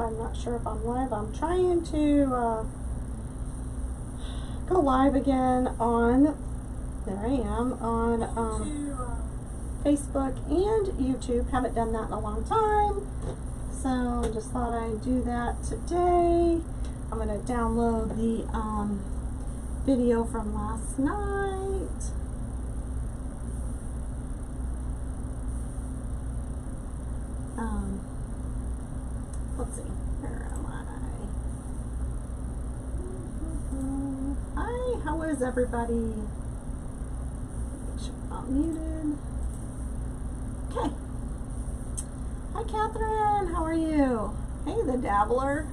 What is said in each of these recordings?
I'm not sure if I'm live. I'm trying to go live again on, there I am, on Facebook and YouTube. Haven't done that in a long time. So just thought I'd do that today. I'm going to download the video from last night. Let's see, where am I? Hi, how is everybody? Make sure I'm not muted. Okay. Hi, Catherine, how are you? Hey, the Dabbler.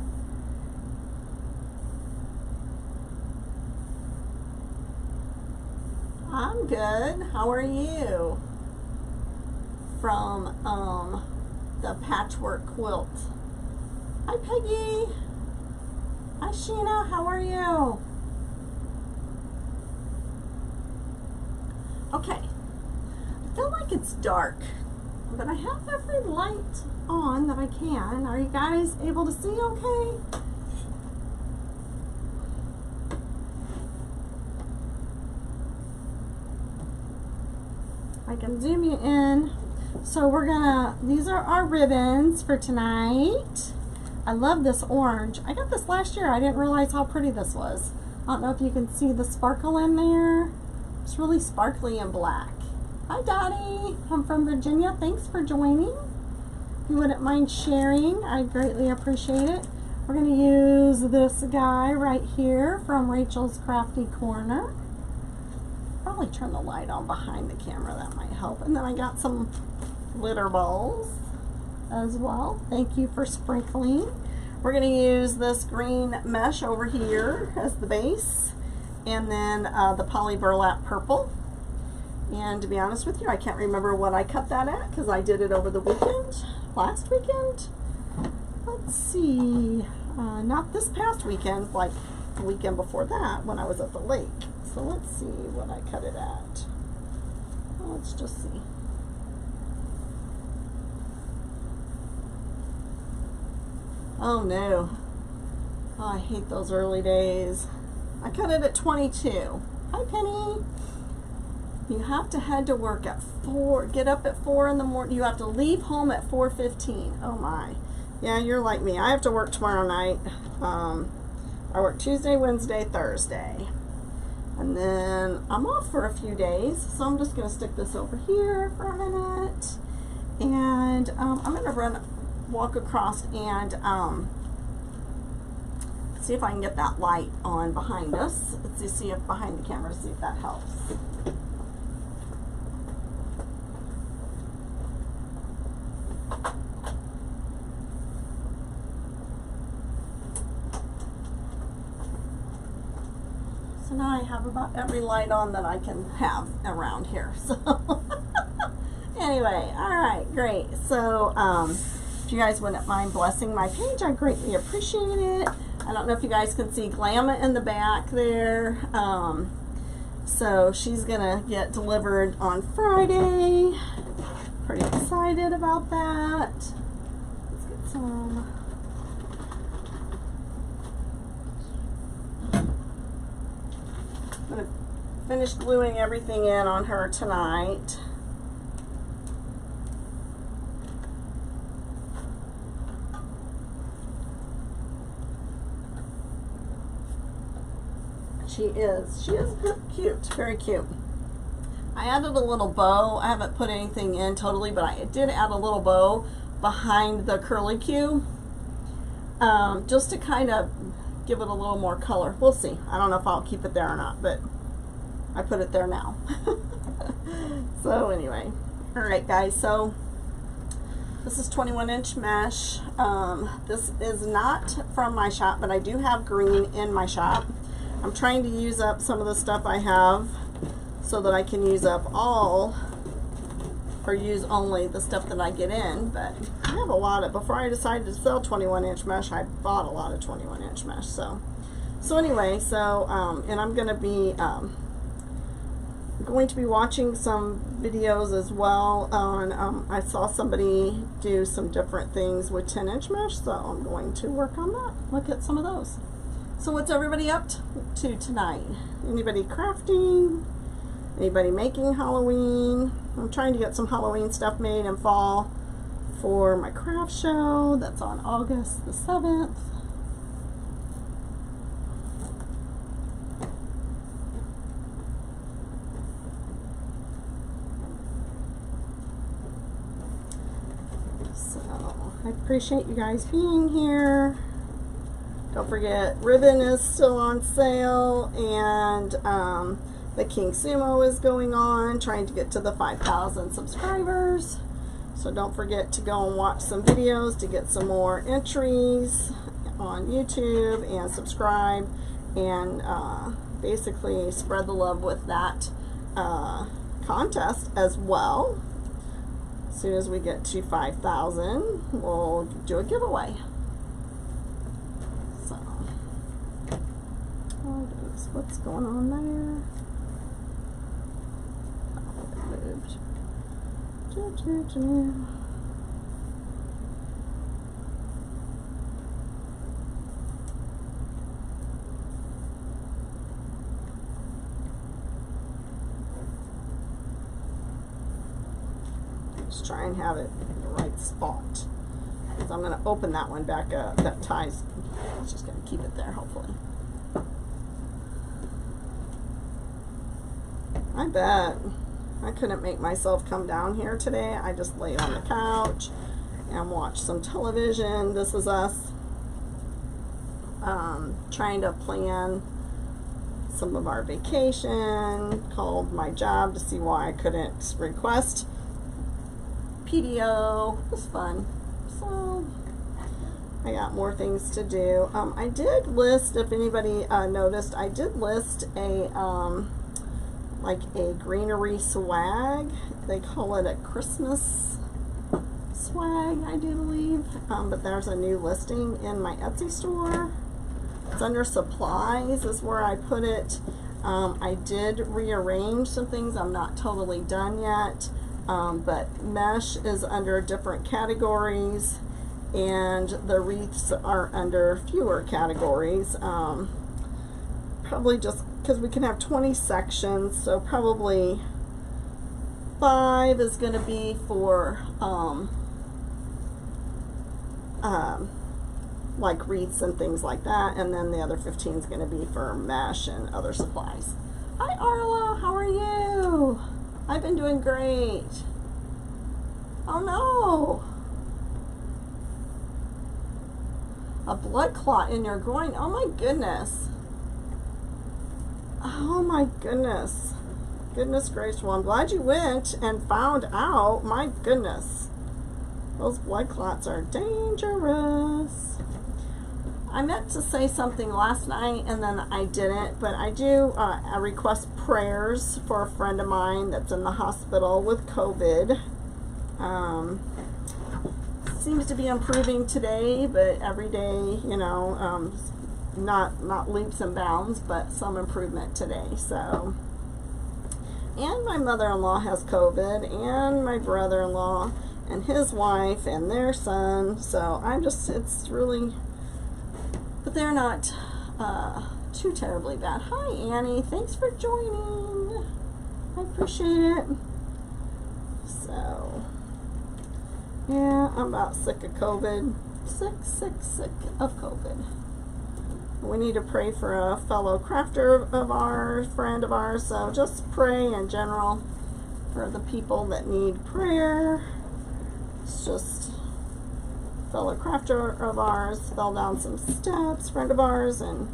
I'm good. How are you? From the patchwork quilt. Hi, Peggy. Hi, Sheena. How are you? Okay. I feel like it's dark, but I have every light on that I can. Are you guys able to see okay? I can zoom you in. So we're gonna, these are our ribbons for tonight. I love this orange. I got this last year. I didn't realize how pretty this was. I don't know if you can see the sparkle in there. It's really sparkly and black. Hi, Dottie. I'm from Virginia. Thanks for joining. If you wouldn't mind sharing, I'd greatly appreciate it. We're gonna use this guy right here from Rachel's Crafty Corner. Probably turn the light on behind the camera, that might help. And then I got some glitter balls as well. Thank you for sprinkling. We're going to use this green mesh over here as the base, and then the poly burlap purple. And to be honest with you, I can't remember what I cut that at because I did it over the weekend, last weekend. Let's see, not this past weekend, like the weekend before that when I was at the lake. So let's see what I cut it at. Let's just see. Oh no. Oh, I hate those early days. I cut it at 22. Hi, Penny. You have to head to work at 4. Get up at 4 in the morning. You have to leave home at 4:15. Oh my. Yeah, you're like me. I have to work tomorrow night. I work Tuesday, Wednesday, Thursday. And then I'm off for a few days, so I'm just going to stick this over here for a minute. And I'm going to walk across and see if I can get that light on behind us. Let's see if behind the camera, see if that helps. So now I have about every light on that I can have around here. So anyway, all right, great. So if you guys wouldn't mind blessing my page, I greatly appreciate it. I don't know if you guys can see Glamma in the back there. So she's gonna get delivered on Friday. Pretty excited about that. Let's get some. I'm gonna finish gluing everything in on her tonight. She is cute, very cute. I added a little bow. I haven't put anything in totally, but I did add a little bow behind the curly Q, just to kind of give it a little more color. We'll see. I don't know if I'll keep it there or not, but I put it there now. So anyway, all right guys, so this is 21-inch mesh. This is not from my shop, but I do have green in my shop. I'm trying to use up some of the stuff I have so that I can use up all, or use only the stuff that I get in. But I have a lot of, before I decided to sell 21-inch mesh, I bought a lot of 21-inch mesh. So anyway, so and I'm going to be going to be watching some videos as well on, I saw somebody do some different things with 10-inch mesh, so I'm going to work on that. Look at some of those. So what's everybody up to tonight? Anybody crafting? Anybody making Halloween? I'm trying to get some Halloween stuff made in fall for my craft show. That's on August the 7th. I appreciate you guys being here. Don't forget, ribbon is still on sale, and the King Sumo is going on, trying to get to the 5,000 subscribers. So don't forget to go and watch some videos to get some more entries on YouTube, and subscribe, and basically spread the love with that contest as well. As soon as we get to 5,000, we'll do a giveaway. So, what's going on there? Oh, it moved. Just try and have it in the right spot. So I'm going to open that one back up. That ties. I'm just going to keep it there, hopefully. I bet I couldn't make myself come down here today. I just laid on the couch and watched some television. This is us trying to plan some of our vacation. Called my job to see why I couldn't request PDO. It was fun. So I got more things to do. I did list, if anybody noticed, I did list a like a greenery swag. They call it a Christmas swag, I do believe. But there's a new listing in my Etsy store. It's under supplies is where I put it. I did rearrange some things. I'm not totally done yet. But mesh is under different categories, and the wreaths are under fewer categories. Probably just because we can have 20 sections, so probably 5 is going to be for like wreaths and things like that, and then the other 15 is going to be for mesh and other supplies. Hi Arla, how are you? I've been doing great. Oh no! A blood clot in your groin. Oh my goodness. Oh my goodness. Goodness gracious. Well, I'm glad you went and found out. My goodness. Those blood clots are dangerous. I meant to say something last night and then I didn't, but I do I request prayers for a friend of mine that's in the hospital with COVID. Seems to be improving today, but every day, you know, not leaps and bounds, but some improvement today. So, and my mother-in-law has COVID, and my brother-in-law and his wife and their son. So I'm just, it's really, but they're not too terribly bad. Hi Annie, thanks for joining. I appreciate it. So yeah, I'm about sick of COVID. Sick of COVID. We need to pray for a fellow crafter of ours, friend of ours. So just pray in general for the people that need prayer. It's just a fellow crafter of ours fell down some steps, friend of ours, and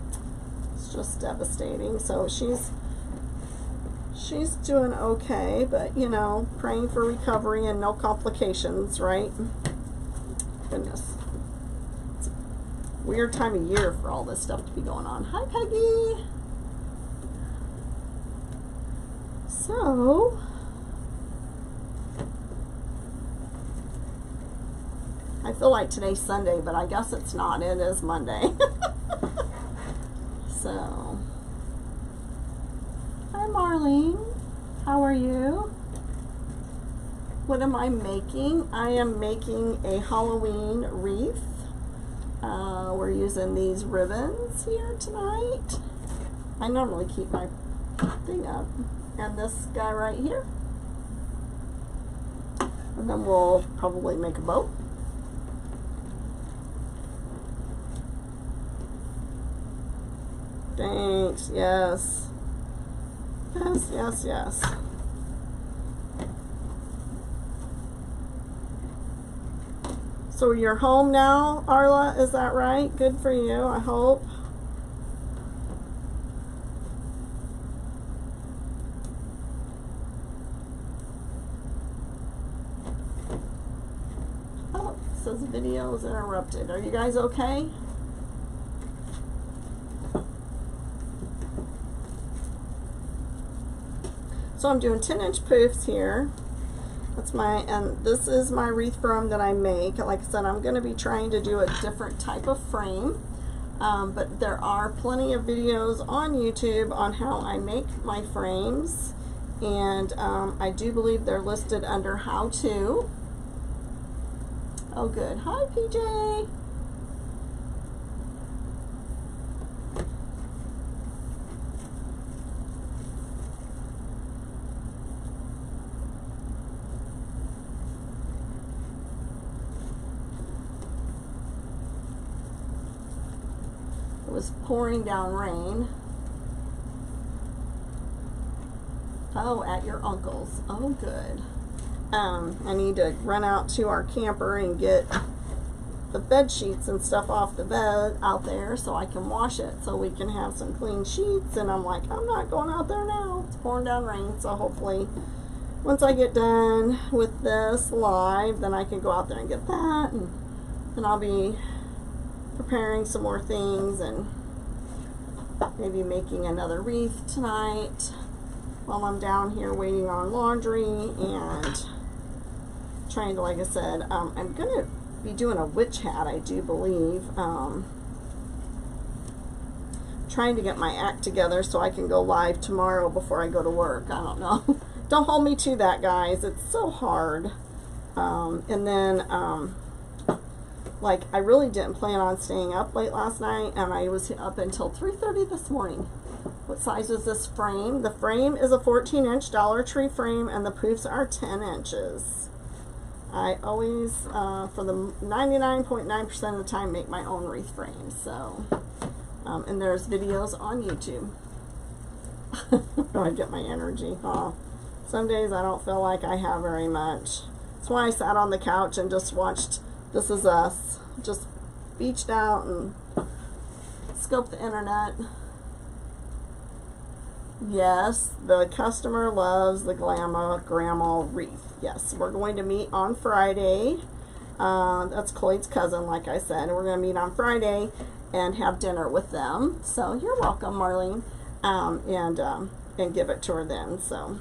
it's just devastating. So she's doing okay, but you know, praying for recovery and no complications, right? Goodness. It's a weird time of year for all this stuff to be going on. Hi Peggy. So I feel like today's Sunday, but I guess it's not. It is Monday. So hi Marlene. How are you? What am I making? I am making a Halloween wreath. We're using these ribbons here tonight. I normally keep my thing up. And this guy right here. And then we'll probably make a bow. Thanks, yes. Yes, yes, yes. So you're home now, Arla, is that right? Good for you, I hope. Oh, it says video is interrupted. Are you guys okay? So I'm doing 10-inch poofs here. That's my, and this is my wreath foam that I make. Like I said, I'm going to be trying to do a different type of frame, but there are plenty of videos on YouTube on how I make my frames, and I do believe they're listed under how to. Oh good. Hi PJ. It was pouring down rain. Oh, at your uncle's. Oh, good. I need to run out to our camper and get the bed sheets and stuff off the bed out there so I can wash it so we can have some clean sheets. And I'm like, I'm not going out there now. It's pouring down rain. So hopefully once I get done with this live, then I can go out there and get that. And then I'll be preparing some more things and maybe making another wreath tonight while I'm down here waiting on laundry and trying to, like I said, I'm gonna be doing a witch hat, I do believe, trying to get my act together so I can go live tomorrow before I go to work. I don't know. Don't hold me to that, guys. It's so hard. And then like, I really didn't plan on staying up late last night, and I was up until 3:30 this morning. What size is this frame? The frame is a 14-inch Dollar Tree frame, and the poofs are 10 inches. I always, for the 99.9% of the time, make my own wreath frames. So, and there's videos on YouTube. I get my energy. Oh, some days I don't feel like I have very much. That's why I sat on the couch and just watched This Is Us. Just beached out and scoped the internet. Yes, the customer loves the grandma wreath. Yes, we're going to meet on Friday. That's Cloyd's cousin, like I said. We're going to meet on Friday and have dinner with them. So you're welcome, Marlene, and give it to her then. So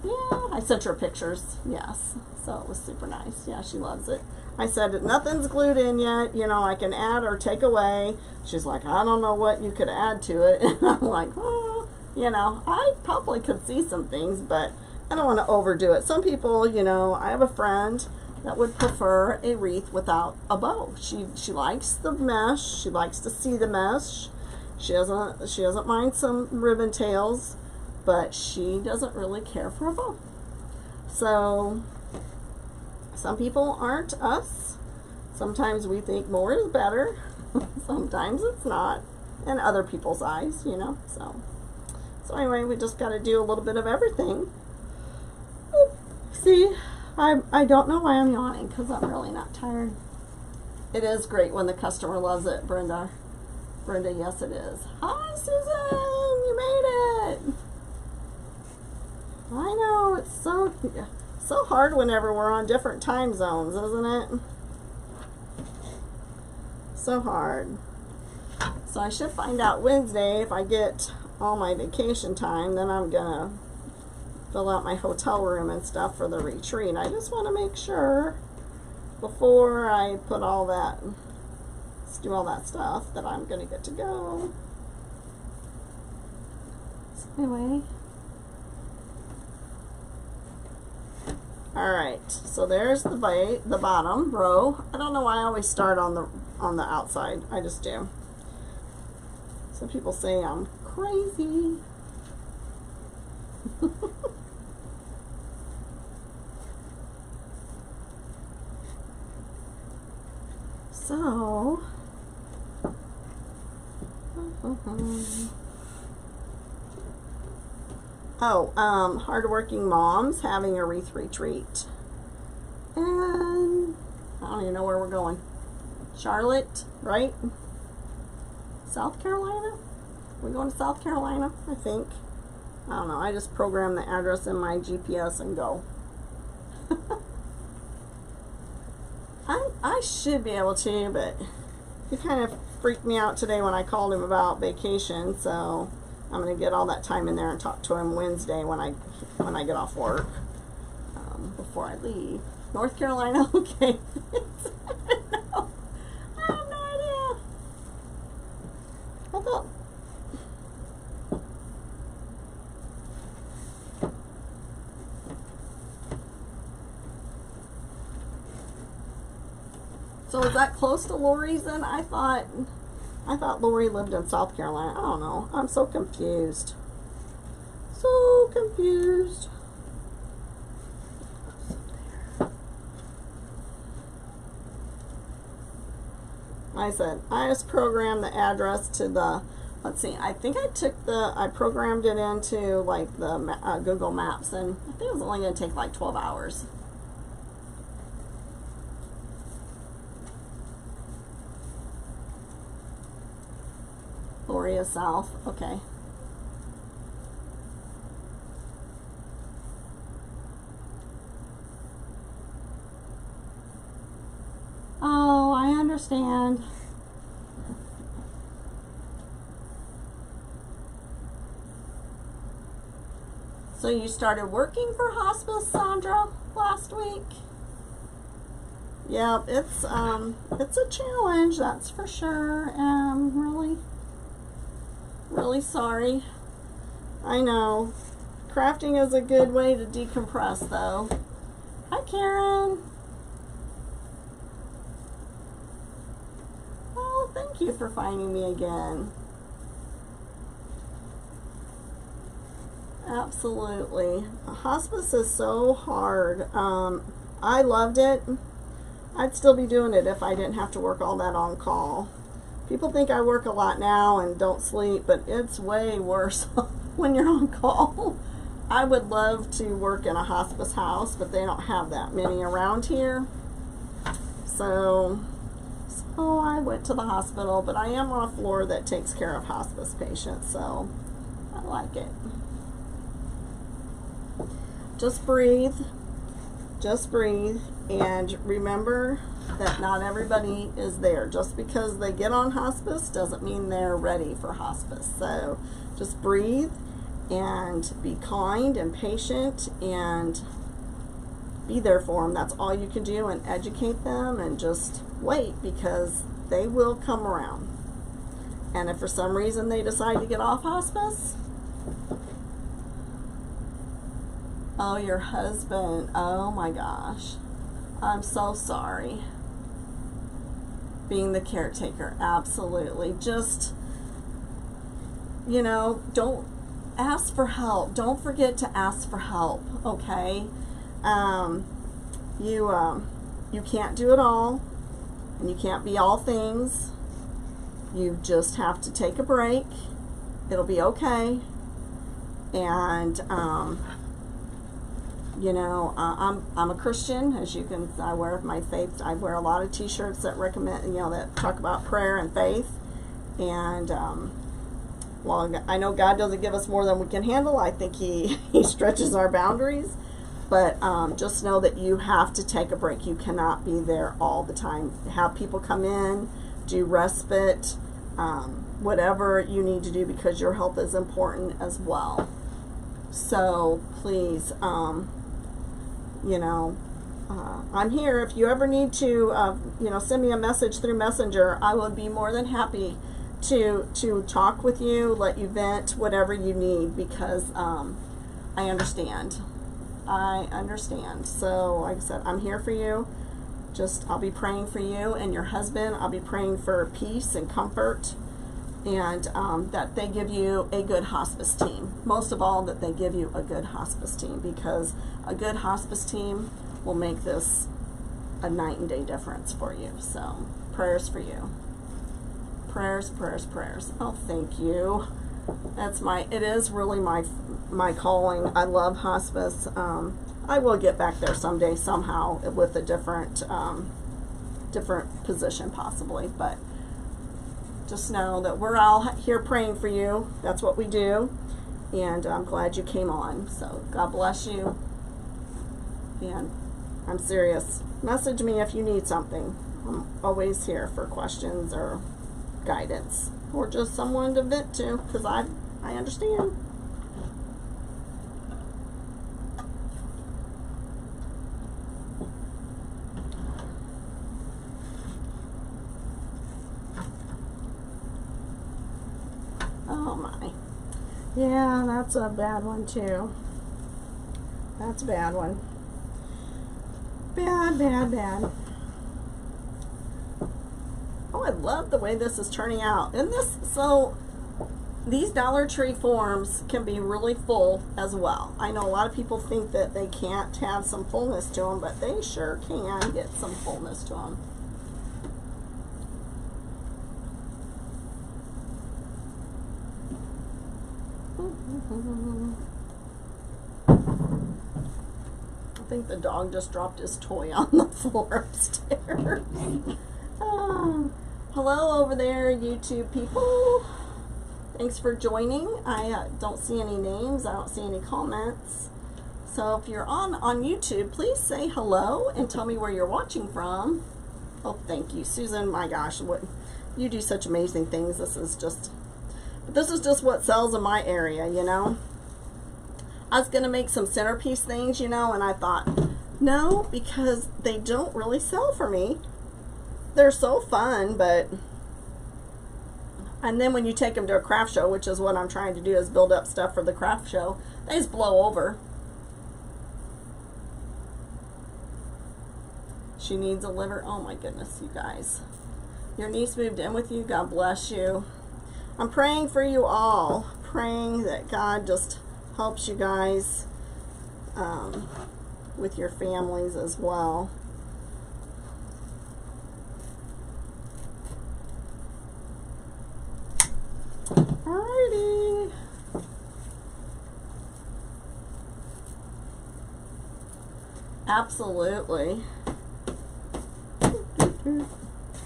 yeah, I sent her pictures. Yes, so it was super nice. Yeah, she loves it. I said, nothing's glued in yet, you know, I can add or take away. She's like, I don't know what you could add to it. And I'm like, oh, you know, I probably could see some things, but I don't want to overdo it. Some people, you know, I have a friend that would prefer a wreath without a bow. She likes the mesh. She likes to see the mesh. She doesn't mind some ribbon tails, but she doesn't really care for a bow. So some people aren't us. Sometimes we think more is better. Sometimes it's not. In other people's eyes, you know. So anyway, we just got to do a little bit of everything. See, I don't know why I'm yawning, because I'm really not tired. It is great when the customer loves it, Brenda. Brenda, yes it is. Hi, Susan! You made it! I know, it's so hard whenever we're on different time zones, isn't it? So hard. So I should find out Wednesday if I get all my vacation time, then I'm gonna fill out my hotel room and stuff for the retreat. I just want to make sure before I put all that, do all that stuff, that I'm gonna get to go. So anyway, All right, so there's the bottom row. I don't know why I always start on the outside. I just do. Some people say I'm crazy. So, hardworking moms having a wreath retreat. And I don't even know where we're going. Charlotte, right? South Carolina? We're going to South Carolina, I think. I don't know. I just program the address in my GPS and go. I should be able to, but he kind of freaked me out today when I called him about vacation, so I'm going to get all that time in there and talk to him Wednesday when I get off work, before I leave. North Carolina? Okay. No, I have no idea. I thought... So is that close to Lori's then? I thought Lori lived in South Carolina. I don't know. I'm so confused. So confused. I said, I just programmed the address to the, let's see, I think I programmed it into like the Google Maps, and I think it was only going to take like 12 hours. Lori is south. Okay. Oh, I understand. So you started working for hospice, Sandra, last week? Yep, it's a challenge, that's for sure. Really sorry. I know. Crafting is a good way to decompress, though. Hi, Karen. Oh, thank you for finding me again. Absolutely. Hospice is so hard. I loved it. I'd still be doing it if I didn't have to work all that on call. People think I work a lot now and don't sleep, but it's way worse when you're on call. I would love to work in a hospice house, but they don't have that many around here. So I went to the hospital, but I am on a floor that takes care of hospice patients, so I like it. Just breathe. Just breathe. And remember that not everybody is there. Just because they get on hospice doesn't mean they're ready for hospice. So just breathe and be kind and patient and be there for them. That's all you can do, and educate them and just wait, because they will come around. And if for some reason they decide to get off hospice, oh, your husband, oh my gosh, I'm so sorry. Being the caretaker, absolutely. Just, you know, don't ask for help. Don't forget to ask for help, okay? You can't do it all, and you can't be all things. You just have to take a break. It'll be okay. And, you know, I'm a Christian, as you can. I wear my faith. I wear a lot of T-shirts that recommend, you know, that talk about prayer and faith. And while I know God doesn't give us more than we can handle, I think He stretches our boundaries. But just know that you have to take a break. You cannot be there all the time. Have people come in, do respite, whatever you need to do, because your health is important as well. So please, you know, I'm here. If you ever need to, you know, send me a message through Messenger, I would be more than happy to talk with you, let you vent, whatever you need, because I understand. I understand. So like I said, I'm here for you. I'll be praying for you and your husband. I'll be praying for peace and comfort, and that they give you a good hospice team. Most of all, that they give you a good hospice team, because a good hospice team will make this a night and day difference for you. So prayers for you. Prayers, prayers, prayers. Oh, thank you. It is really my calling. I love hospice. I will get back there someday, somehow, with a different position possibly, but just know that we're all here praying for you. That's what we do, and I'm glad you came on. So God bless you, and I'm serious. Message me if you need something. I'm always here for questions or guidance, or just someone to vent to, because I understand. Oh my. Yeah, that's a bad one too. That's a bad one. Bad, bad, bad. Oh, I love the way this is turning out. And so these Dollar Tree forms can be really full as well. I know a lot of people think that they can't have some fullness to them, but they sure can get some fullness to them. I think the dog just dropped his toy on the floor upstairs. Hello over there, YouTube people. Thanks for joining. I don't see any names. I don't see any comments. So if you're on YouTube, please say hello and tell me where you're watching from. Oh, thank you, Susan. My gosh, you do such amazing things. This is just what sells in my area, you know. I was gonna make some centerpiece things, you know, and I thought, no, because they don't really sell for me. They're so fun, but, and then when you take them to a craft show, which is what I'm trying to do, is build up stuff for the craft show, they just blow over. She needs a liver. Oh my goodness, you guys. Your niece moved in with you. God bless you. I'm praying for you all. Praying that God just helps you guys with your families as well. Alrighty. Absolutely.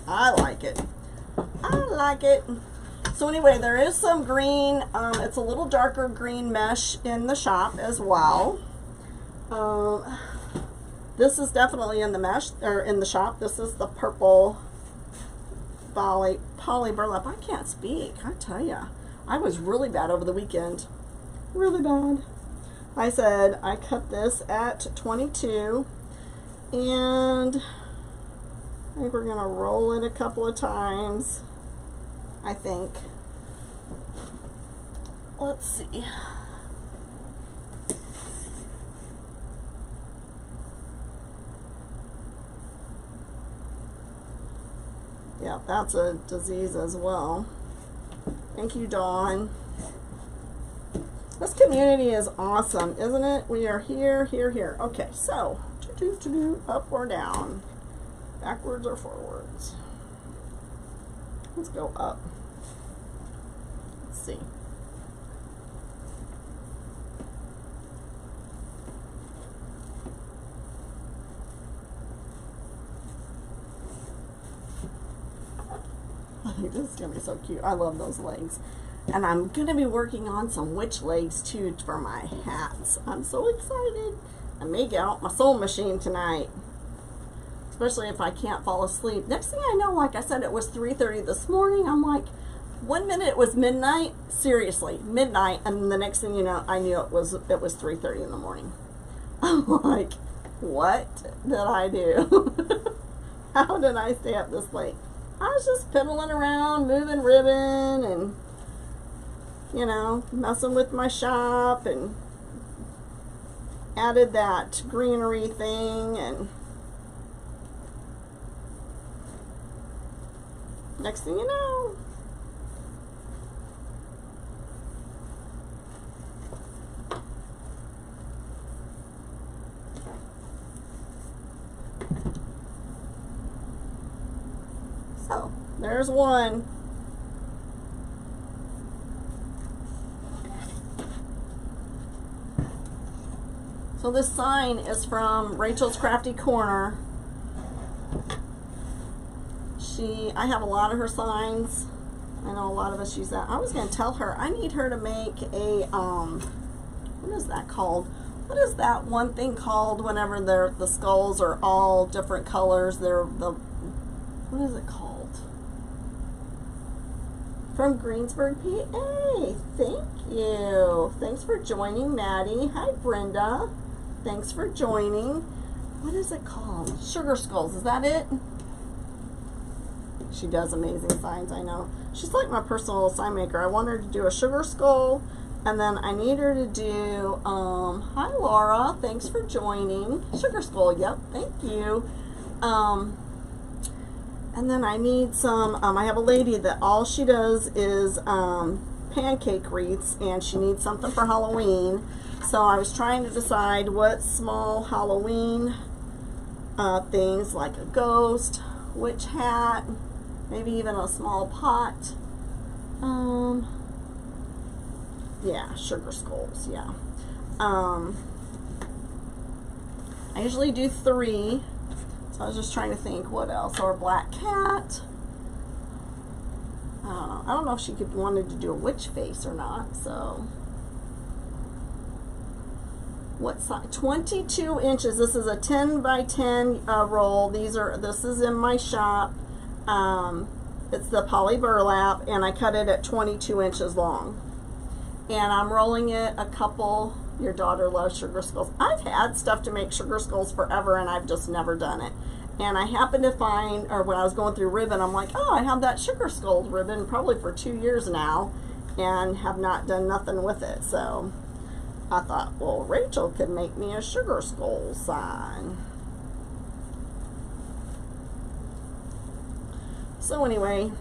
I like it. I like it. So anyway, there is some green, it's a little darker green mesh in the shop as well. This is definitely in the mesh, or in the shop. This is the purple poly burlap. I can't speak, I tell ya. I was really bad over the weekend. Really bad. I said I cut this at 22, and I think we're gonna roll it a couple of times. I think. Let's see. Yeah, that's a disease as well. Thank you, Dawn. This community is awesome, isn't it? We are here, here, here. Okay, so up or down, backwards or forwards. Let's go up. Let's see. This is gonna be so cute. I love those legs. And I'm gonna be working on some witch legs too for my hats. I'm so excited. I may get out my sewing machine tonight, especially if I can't fall asleep. Next thing I know, like I said, it was 3:30 this morning. I'm like, 1 minute it was midnight, seriously, midnight, and the next thing you know, I knew it was 3:30 in the morning. I'm like, what did I do? How did I stay up this late? I was just piddling around, moving ribbon, and, you know, messing with my shop, and added that greenery thing, and next thing you know, so there's one. So this sign is from Rachel's Crafty Corner. I have a lot of her signs. I know a lot of us use that. I was going to tell her, I need her to make a, what is that called? What is that one thing called whenever the skulls are all different colors? What is it called? From Greensburg, PA. Thank you. Thanks for joining, Maddie. Hi, Brenda. Thanks for joining. What is it called? Sugar skulls. Is that it? She does amazing signs, I know. She's like my personal sign maker. I want her to do a sugar skull, and then I need her to do, hi Laura, thanks for joining. Sugar skull, yep, thank you. And then I need some, I have a lady that all she does is pancake wreaths, and she needs something for Halloween. So I was trying to decide what small Halloween things, like a ghost, witch hat, maybe even a small pot. Yeah, sugar skulls, yeah. I usually do 3. So I was just trying to think what else. Or a black cat. I don't know if she wanted to do a witch face or not, so. What size? 22 inches. This is a 10 by 10 roll. This is in my shop. It's the poly burlap, and I cut it at 22 inches long. And I'm rolling it a couple. Your daughter loves sugar skulls. I've had stuff to make sugar skulls forever, and I've just never done it. And I happened to find, or when I was going through ribbon, I'm like, oh, I have that sugar skull ribbon probably for 2 years now, and have not done nothing with it. So I thought, well, Rachel could make me a sugar skull sign. So anyway,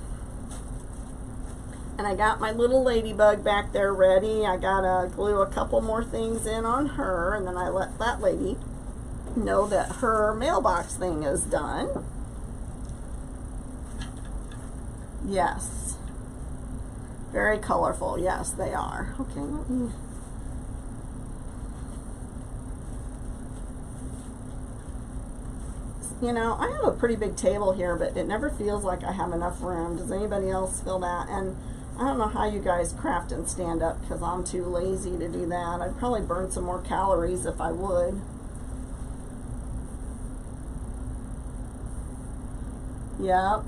and I got my little ladybug back there ready. I gotta glue a couple more things in on her, and then I let that lady know that her mailbox thing is done. Yes. Very colorful. Yes, they are. Okay, let me... You know, I have a pretty big table here, but it never feels like I have enough room. Does anybody else feel that? And I don't know how you guys craft and stand up, because I'm too lazy to do that. I'd probably burn some more calories if I would. Yep.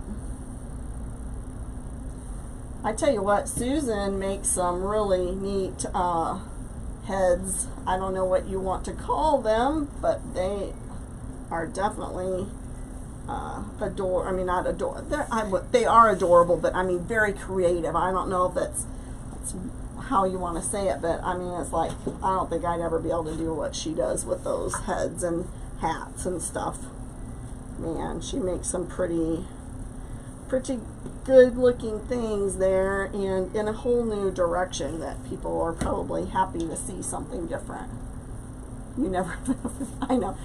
I tell you what, Susan makes some really neat heads. I don't know what you want to call them, but they are definitely they are adorable, but I mean very creative. I don't know if that's how you want to say it, but I mean, it's like, I don't think I'd ever be able to do what she does with those heads and hats and stuff. Man, she makes some pretty good looking things there, and in a whole new direction that people are probably happy to see something different. You never, I know.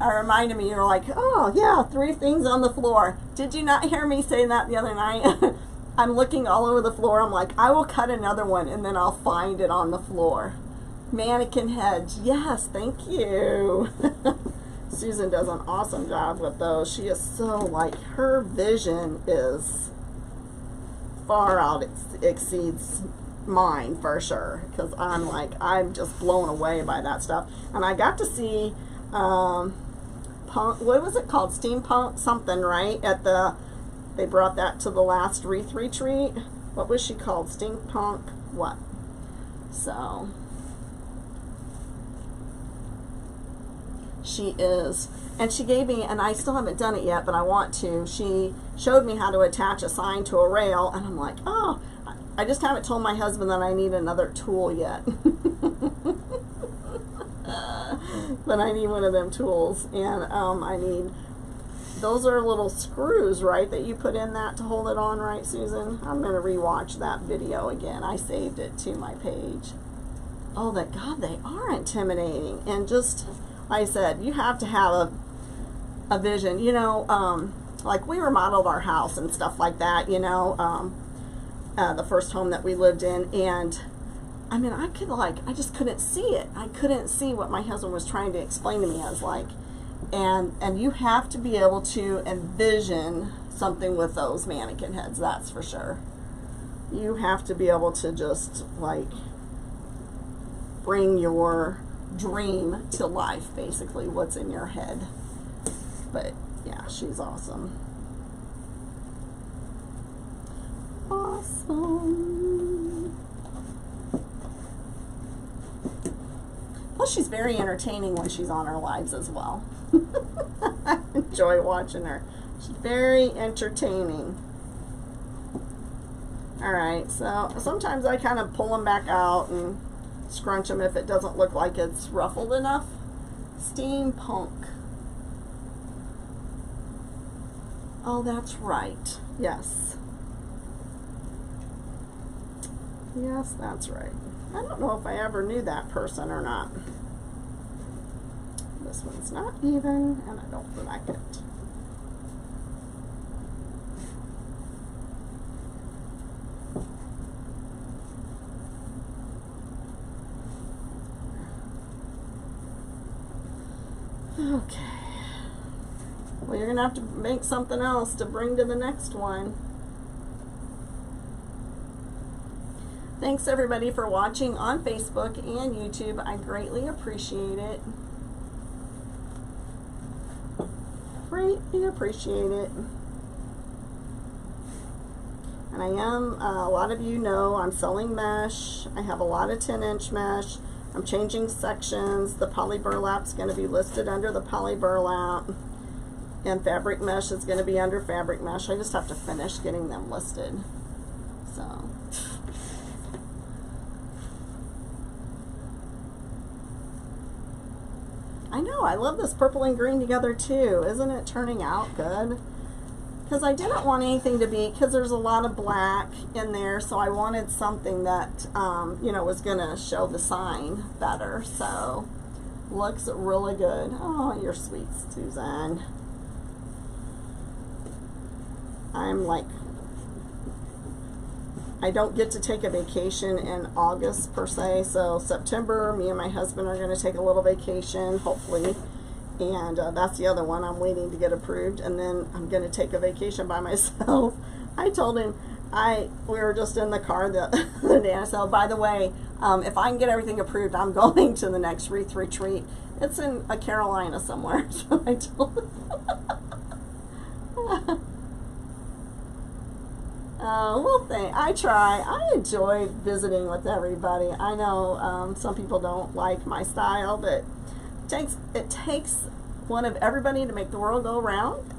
Reminded me, you're like, oh yeah, 3 things on the floor. Did you not hear me say that the other night? I'm looking all over the floor. I'm like, I will cut another one, and then I'll find it on the floor. Mannequin heads. Yes, thank you. Susan does an awesome job with those. She is so, like, her vision is far out, exceeds mine for sure, because I'm like, I'm just blown away by that stuff. And I got to see what was it called, steampunk something, right, at the, they brought that to the last Wreath retreat. What was she called? Steampunk what? So she is, and she gave me, and I still haven't done it yet, but I want to, she showed me how to attach a sign to a rail, and I'm like, oh, I just haven't told my husband that I need another tool yet. but I need one of them tools, and I need, those are little screws, right, that you put in that to hold it on, right, Susan? I'm going to rewatch that video again. I saved it to my page. Oh, God, they are intimidating. And just, like I said, you have to have a vision. You know, like we remodeled our house and stuff like that, you know, the first home that we lived in, and I mean, I just couldn't see it. I couldn't see what my husband was trying to explain to me. I was like, and you have to be able to envision something with those mannequin heads, that's for sure. You have to be able to just like bring your dream to life, basically, what's in your head. But yeah, she's awesome. Awesome. Plus, she's very entertaining when she's on her lives as well. I enjoy watching her. She's very entertaining. Alright, so sometimes I kind of pull them back out and scrunch them if it doesn't look like it's ruffled enough. Steampunk. Oh, that's right. Yes. Yes, that's right. I don't know if I ever knew that person or not. This one's not even, and I don't like it. Okay. Well, you're going to have to make something else to bring to the next one. Thanks everybody for watching on Facebook and YouTube. I greatly appreciate it. Greatly appreciate it. And I am, a lot of you know, I'm selling mesh. I have a lot of 10-inch mesh. I'm changing sections. The poly burlap's going to be listed under the poly burlap. And fabric mesh is going to be under fabric mesh. I just have to finish getting them listed. So. I know, I love this purple and green together too. Isn't it turning out good? Because I didn't want anything to be, because there's a lot of black in there, so I wanted something that, you know, was going to show the sign better. So, looks really good. Oh, you're sweet, Suzanne. I'm like, I don't get to take a vacation in August per se, so September, me and my husband are going to take a little vacation, hopefully, and that's the other one I'm waiting to get approved, and then I'm going to take a vacation by myself. I told him, we were just in the car the other day, I said, by the way, if I can get everything approved, I'm going to the next Wreath retreat. It's in Carolina somewhere, so I told him. Well, I try. I enjoy visiting with everybody. I know some people don't like my style, but it takes one of everybody to make the world go round.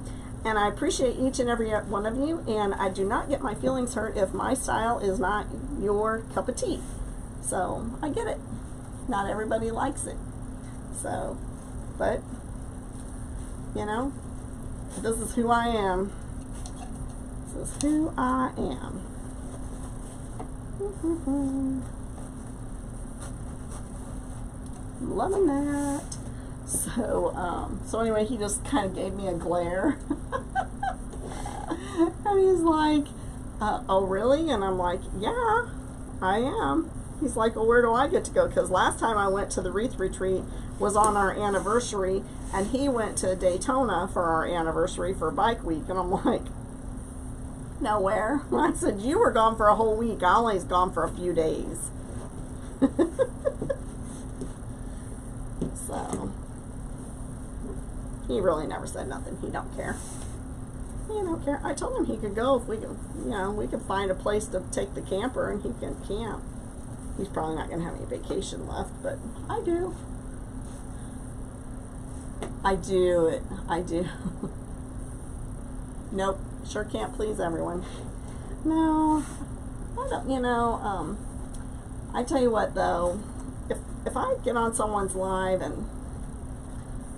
And I appreciate each and every one of you. And I do not get my feelings hurt if my style is not your cup of tea. So I get it. Not everybody likes it. So, but you know, this is who I am. This is who I am. Loving that. So anyway, he just kind of gave me a glare. And he's like, oh really? And I'm like, yeah, I am. He's like, well, where do I get to go? Because last time I went to the Wreath retreat was on our anniversary, and he went to Daytona for our anniversary for Bike Week. And I'm like, nowhere. I said, you were gone for a whole week. I only was gone for a few days. So he really never said nothing. He don't care. He don't care. I told him he could go if we could, you know, we could find a place to take the camper and he can camp. He's probably not going to have any vacation left, but I do. I do. I do. Nope. Sure can't please everyone. No, I don't, you know, I tell you what though, if I get on someone's live and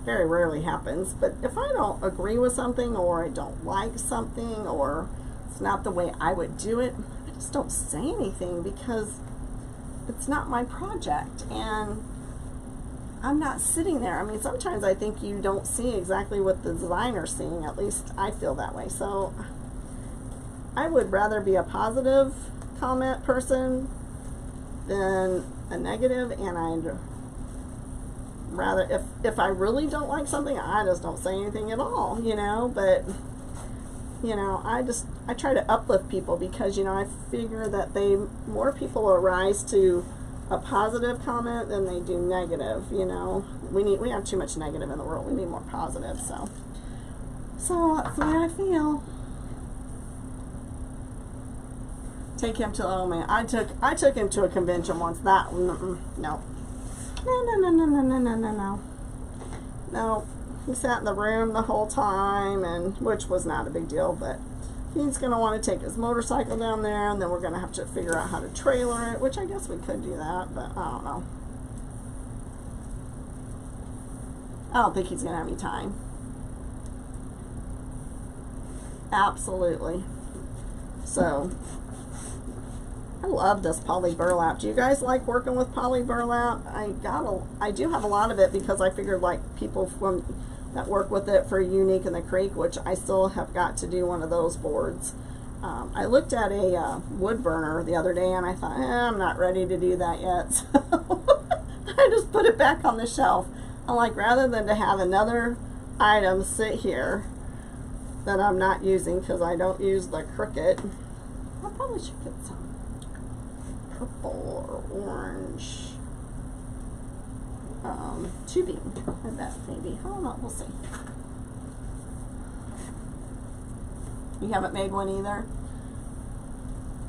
very rarely happens. But if I don't agree with something, or I don't like something, or it's not the way I would do it, I just don't say anything, because it's not my project, and I'm not sitting there. I mean, sometimes I think you don't see exactly what the designer's seeing. At least I feel that way. So I would rather be a positive comment person than a negative, and I'd rather, if I really don't like something, I just don't say anything at all, you know. But you know, I try to uplift people, because, you know, I figure that more people will rise to a positive comment than they do negative. You know, we have too much negative in the world. We need more positive. So that's the way I feel. Take him to, oh man, I took him to a convention once. That no. No. He sat in the room the whole time, and which was not a big deal, but he's going to want to take his motorcycle down there, and then we're going to have to figure out how to trailer it, which I guess we could do that, but I don't know. I don't think he's going to have any time. Absolutely. So I love this poly burlap. Do you guys like working with poly burlap? I do have a lot of it, because I figured, like, people that work with it for Unique in the Creek, which I still have got to do one of those boards. I looked at a wood burner the other day, and I thought, I'm not ready to do that yet. So I just put it back on the shelf. I'm like, rather than to have another item sit here that I'm not using, because I don't use the Cricut, I probably should get some purple or orange tubing. I bet, maybe. I don't know. We'll see. You haven't made one either?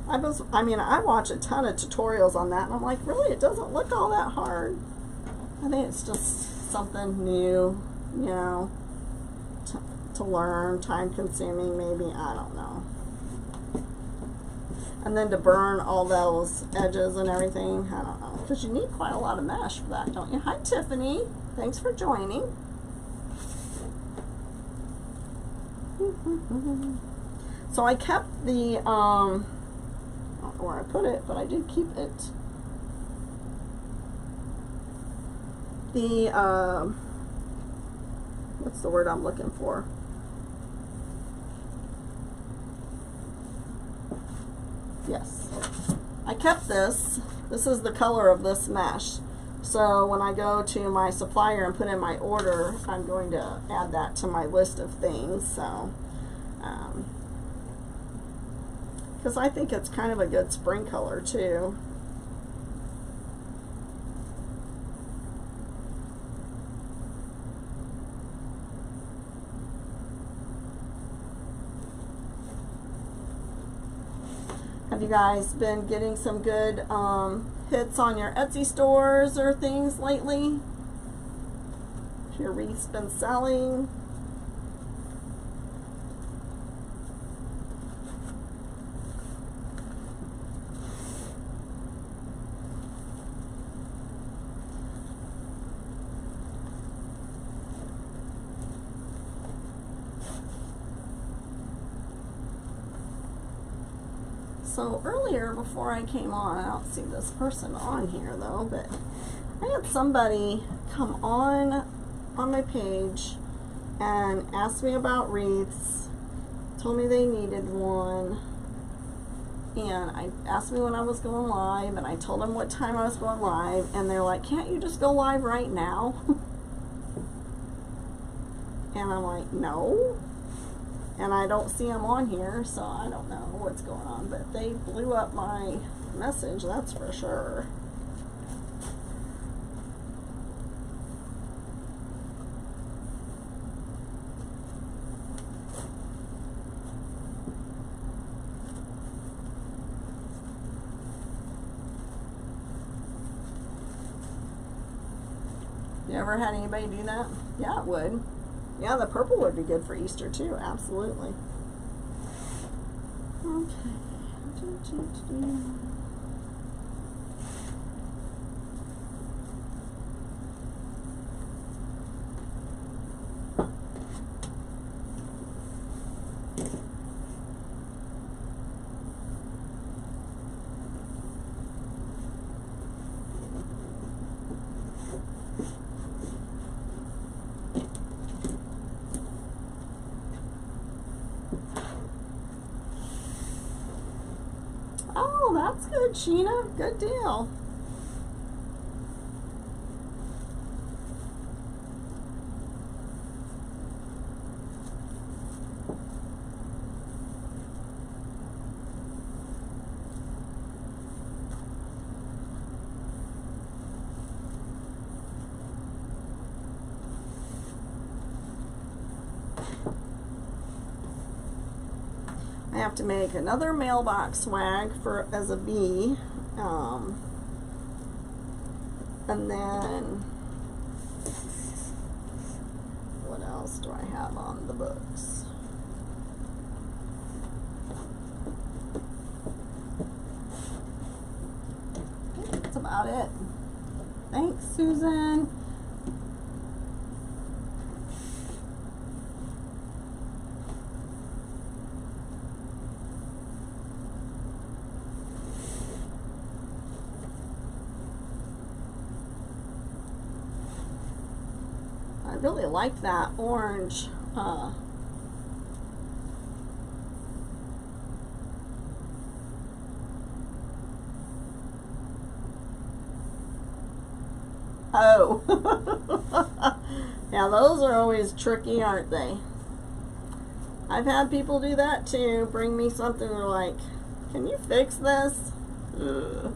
I mean, I watch a ton of tutorials on that, and I'm like, really, it doesn't look all that hard. I think it's just something new, you know, to learn, time consuming maybe, I don't know. And then to burn all those edges and everything, I don't know, because you need quite a lot of mesh for that, don't you? Hi, Tiffany. Thanks for joining. So I kept the, I don't know where I put it, but I did keep it. The, what's the word I'm looking for? Yes. I kept this. This is the color of this mesh. So when I go to my supplier and put in my order, I'm going to add that to my list of things. So, because I think it's kind of a good spring color too. Have you guys been getting some good hits on your Etsy stores or things lately? Your wreath's been selling? So earlier, before I came on, I don't see this person on here though, but I had somebody come on my page and asked me about wreaths, told me they needed one, and I asked me when I was going live, and I told them what time I was going live, and they're like, can't you just go live right now? And I'm like, no. And I don't see them on here, so I don't know what's going on. But they blew up my message, that's for sure. You ever had anybody do that? Yeah, it would. Yeah, the purple would be good for Easter too, absolutely. Okay. That's good, Sheena. Good deal. I have to make another mailbox swag for as a bee, and then what else do I have on the books? That's about it. Thanks, Susan. I really like that orange. Oh, yeah, those are always tricky, aren't they? I've had people do that too. Bring me something, they're like, "Can you fix this?" Ugh.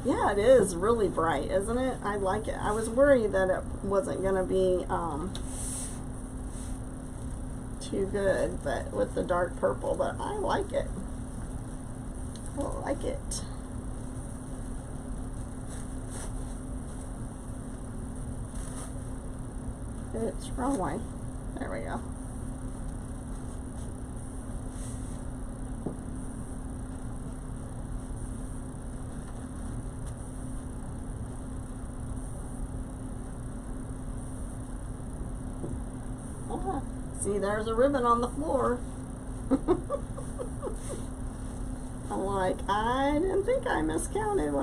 Yeah, it is really bright, isn't it? I like it. I was worried that it wasn't going to be too good, but with the dark purple, but I like it. I like it. It's wrong way. There we go. See, there's a ribbon on the floor. I'm like, I didn't think I miscounted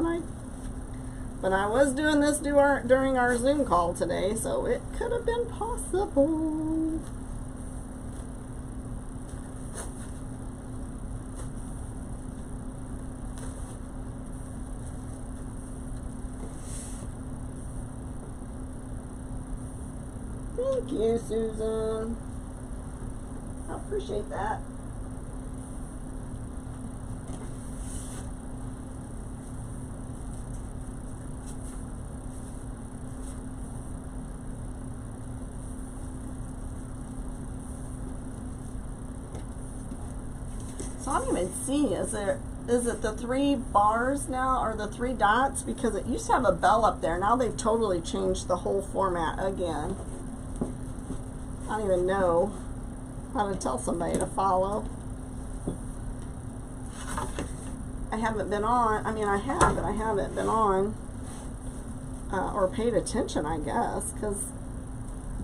but I was doing this during our Zoom call today, so it could have been possible. Thank you, Susan. I appreciate that. So I don't even see, is it the 3 bars now, or the 3 dots? Because it used to have a bell up there. Now they've totally changed the whole format again. I don't even know how to tell somebody to follow. I haven't been on, I mean I have, but I haven't been on or paid attention, I guess, because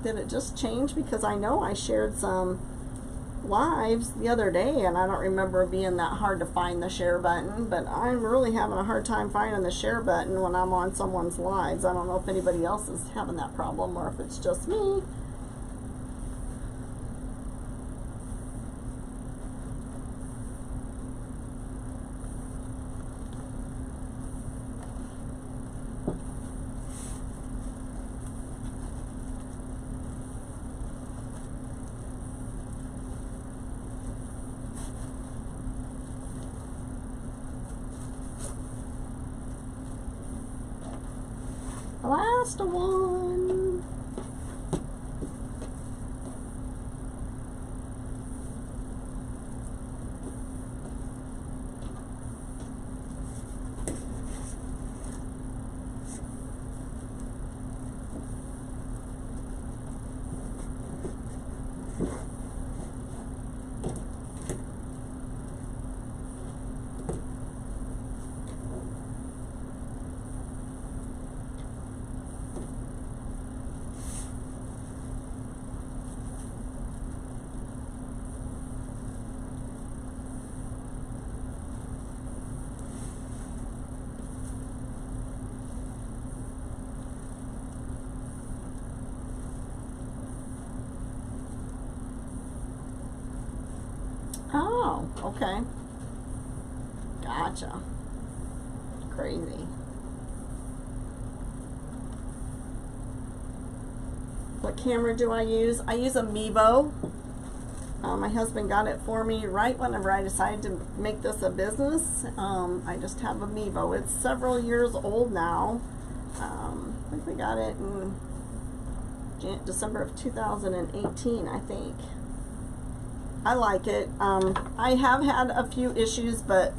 did it just change? Because I know I shared some lives the other day and I don't remember it being that hard to find the share button, but I'm really having a hard time finding the share button when I'm on someone's lives. I don't know if anybody else is having that problem or if it's just me. Last one. Oh, okay. Gotcha. Crazy. What camera do I use? I use a Mevo. My husband got it for me right whenever I decided to make this a business. I just have a Mevo. It's several years old now. I think we got it in December of 2018, I think. I like it. I have had a few issues, but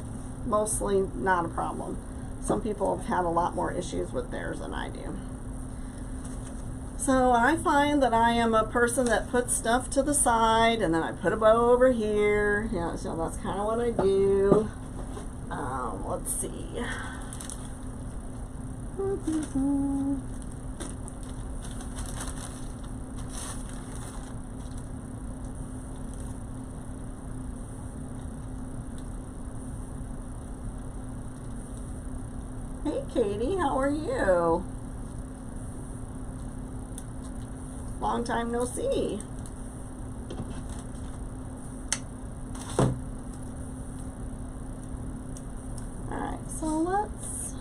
mostly not a problem. Some people have had a lot more issues with theirs than I do. So I find that I am a person that puts stuff to the side and then I put a bow over here. Yeah, so that's kind of what I do. Let's see. Hey Katie, how are you? Long time no see. Alright, so let's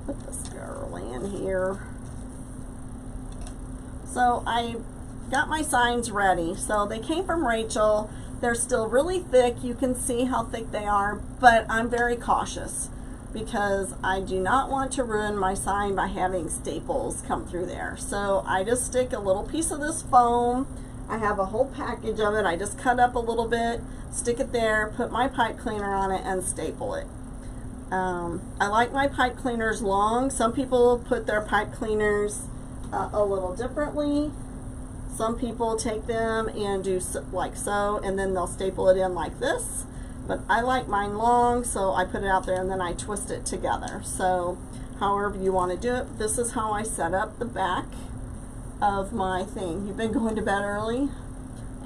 put this girl in here. So I got my signs ready. So they came from Rachel. They're still really thick. You can see how thick they are, but I'm very cautious because I do not want to ruin my sign by having staples come through there. So I just stick a little piece of this foam. I have a whole package of it. I just cut up a little bit, stick it there, put my pipe cleaner on it, and staple it. I like my pipe cleaners long. Some people put their pipe cleaners a little differently. Some people take them and do like so, and then they'll staple it in like this. But I like mine long, so I put it out there and then I twist it together. So however you want to do it, this is how I set up the back of my thing. You've been going to bed early?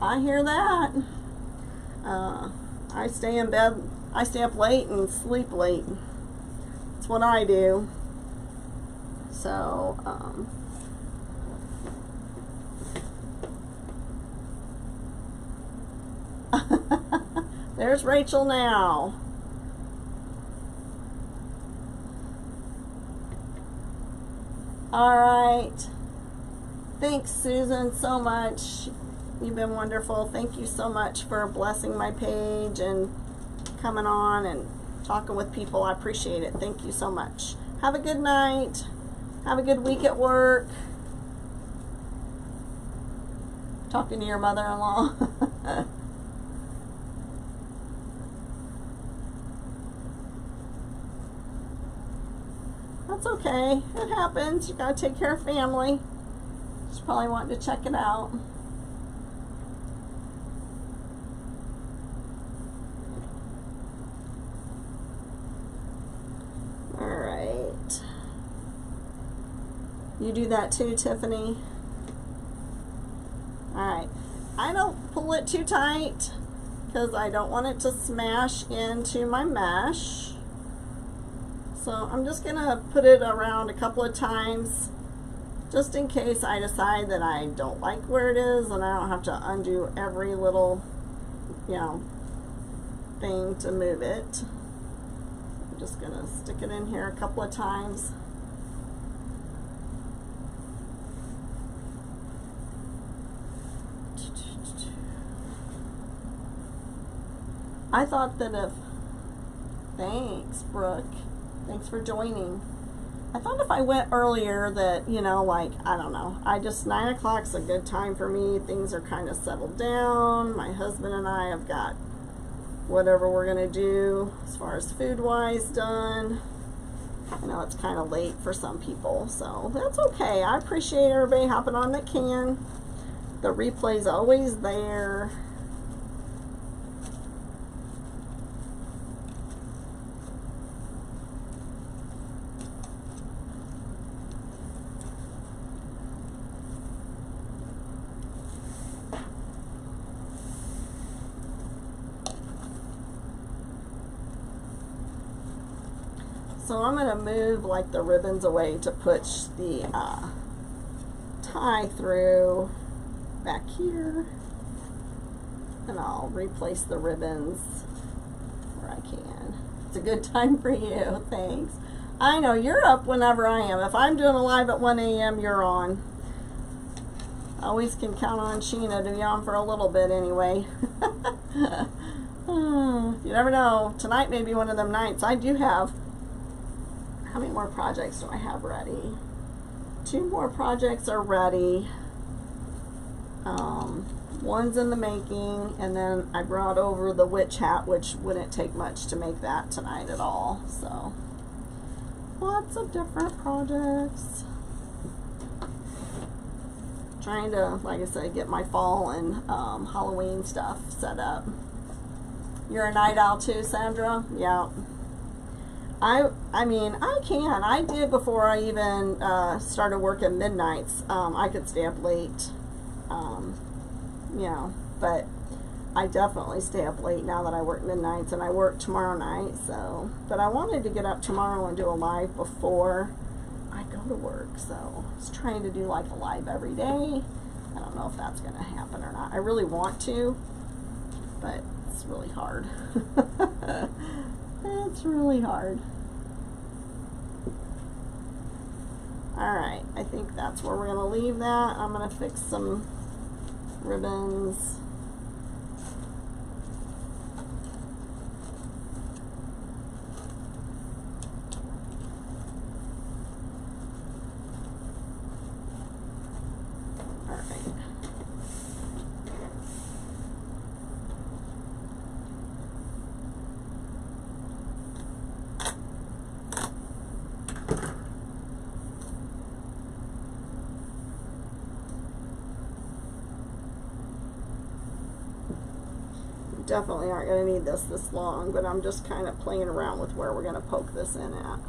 I hear that. I stay in bed, I stay up late and sleep late. That's what I do. So, there's Rachel now. All right. Thanks, Susan, so much. You've been wonderful. Thank you so much for blessing my page and coming on and talking with people. I appreciate it. Thank you so much. Have a good night. Have a good week at work. Talking to your mother-in-law. That's okay. It happens. You gotta take care of family. She's probably wanting to check it out. Alright. You do that too, Tiffany? Alright. I don't pull it too tight because I don't want it to smash into my mesh. So I'm just going to put it around a couple of times just in case I decide that I don't like where it is and I don't have to undo every little, thing to move it. I'm just going to stick it in here a couple of times. I thought that if, thanks Brooke. Thanks for joining. I thought if I went earlier that, like, I don't know. 9 o'clock's a good time for me. Things are kind of settled down. My husband and I have got whatever we're going to do as far as food-wise done. I know it's kind of late for some people, so that's okay. I appreciate everybody hopping on that can. The replay's always there. So I'm going to move like the ribbons away to push the tie through back here, and I'll replace the ribbons I can. It's a good time for you. Thanks. I know you're up whenever I am. If I'm doing a live at 1 a.m., you're on. Always can count on Sheena to be on for a little bit anyway. You never know. Tonight may be one of them nights. I do have, how many more projects do I have ready? 2 more projects are ready. One's in the making, and then I brought over the witch hat, which wouldn't take much to make that tonight at all. So lots of different projects. Trying to, like I said, get my fall and Halloween stuff set up. You're a night owl too, Sandra? Yeah. I mean, I can. I did before I even started working midnights. I could stay up late, you know, but I definitely stay up late now that I work midnights, and I work tomorrow night, so. But I wanted to get up tomorrow and do a live before I go to work, so I was trying to do like a live every day. I don't know if that's going to happen or not. I really want to, but it's really hard. It's really hard. Alright, I think that's where we're going to leave that. I'm going to fix some ribbons. Definitely aren't going to need this long, but I'm just kind of playing around with where we're going to poke this in at.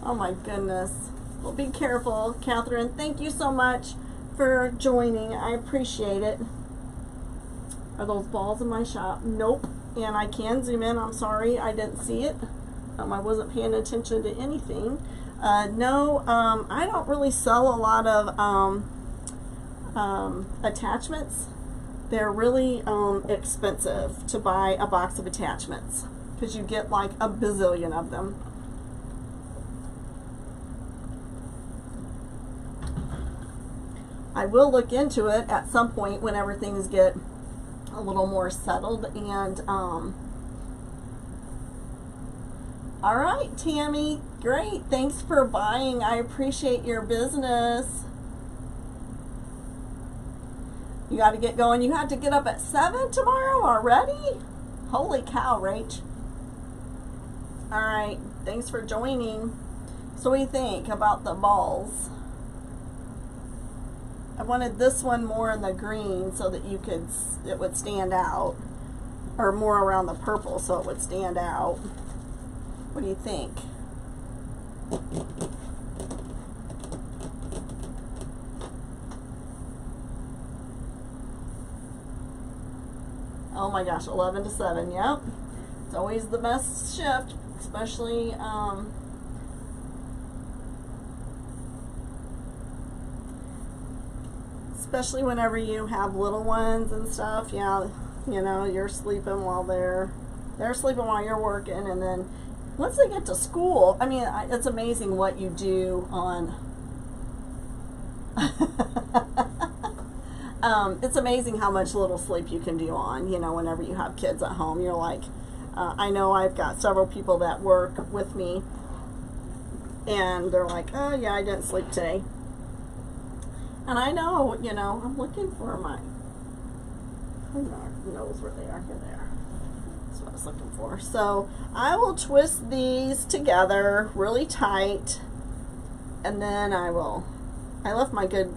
Oh my goodness. Well, be careful, Catherine. Thank you so much for joining. I appreciate it. Are those balls in my shop? Nope. And I can zoom in. I'm sorry, I didn't see it. I wasn't paying attention to anything. No, I don't really sell a lot of attachments. They're really expensive to buy a box of attachments because you get like a bazillion of them. I will look into it at some point whenever things get a little more settled. And all right, Tammy, great, thanks for buying. I appreciate your business. You got to get going. You have to get up at 7 tomorrow already? Holy cow, Rach. All right, thanks for joining. So what do you think about the balls? I wanted this one more in the green so that it would stand out, or more around the purple so it would stand out. What do you think? Oh my gosh, 11 to 7, yep. It's always the best shift, especially especially whenever you have little ones and stuff. Yeah, you know, you're sleeping while they're sleeping while you're working, and then once they get to school, I mean, it's amazing what you do on it's amazing how much little sleep you can do on, you know, whenever you have kids at home. You're like, I know I've got several people that work with me, and they're like, oh yeah, I didn't sleep today. And I know, you know, I'm looking for my, who knows where they are? Here they are. That's what I was looking for. So I will twist these together really tight, and then I left my good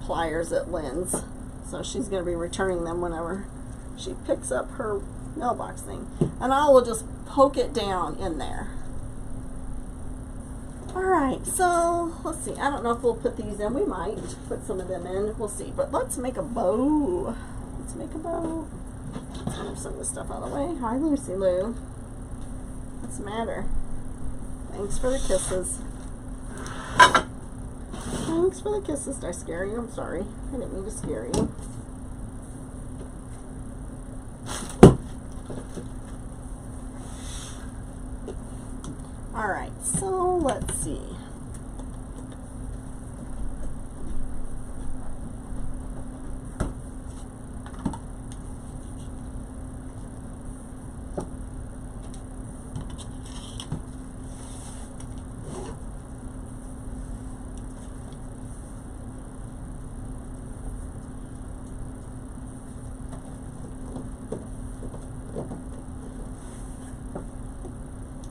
pliers at Lynn's, so she's going to be returning them whenever she picks up her mailbox thing, and I will just poke it down in there. Alright, so let's see, I don't know if we'll put these in. We might put some of them in, we'll see, but let's make a bow. Let's make a bow. Let's move some of this stuff out of the way. Hi Lucy Lou, what's the matter? Thanks for the kisses. Thanks for the kisses. Did I scare you? I'm sorry. I didn't mean to scare you. Alright, so let's see.